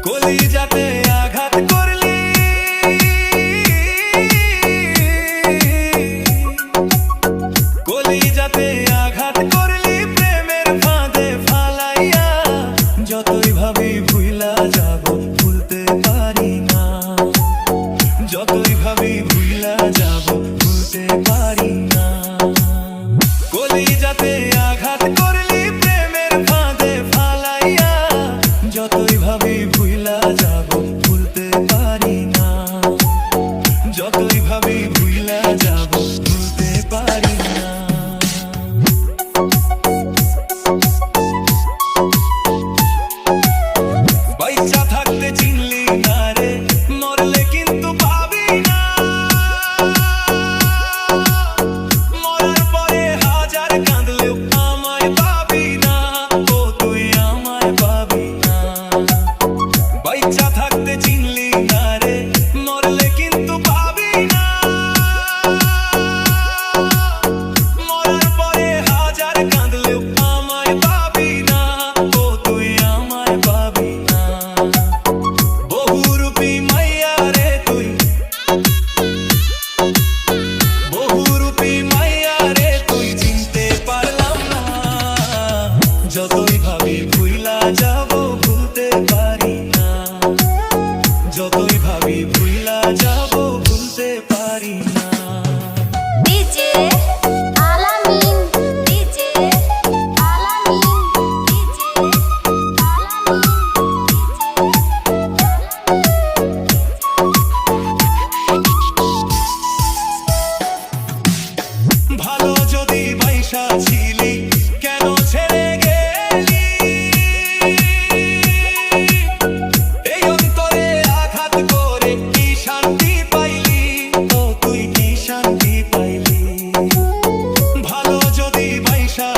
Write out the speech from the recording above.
কলিজাতে আঘাত করলি, কলিজাতে আঘাত করলি প্রেমের ফাঁদে ফালাইয়া। যতই ভাবি ভুইলা যাব ভুলতে পারি না, যতই ভাবি ভুইলা যাব ভুলতে পারি না। কলিজাতে আঘাত করলি প্রেমের ফাঁদে ফালাইয়া। যতই ভাবি ভুইলা যাব ভুলতে পারি না, যতই ভাবি ভুইলা যাব ভুলতে পারি না। বাইচা থাকতে চিনলি না রে, মরলে কিন্তু পাবি না। মরার পরে হাজার কাঁদলেও আমায় পাবি না, ও তুই আমায় পাবি না। বাইচা থাকতে চিনলি না রে, মরলে কিন্তু পাবি না। মরার পরে হাজার কাঁদলেও আমায় পাবি না, ও তুই আমায় পাবি না। বহুরূপী মাইয়া রে তুই, বহুরূপী মাইয়া রে তুই, চিনতে পারলাম না। যতই ভাবি ভুইলা যাব ভুলতে পারি না, যতই ভাবি ভুইলা যাব ভুলতে পারি না। ডিজে আলামিন, ডিজে আলামিন, ডিজে ভালো যদি বাইসা ছিলি কেন ছেড়ে গেলি? এই অন্তরে আঘাত করে কি শান্তি পাইলি, ও তুই কি শান্তি পাইলি? ভালো যদি বাইসা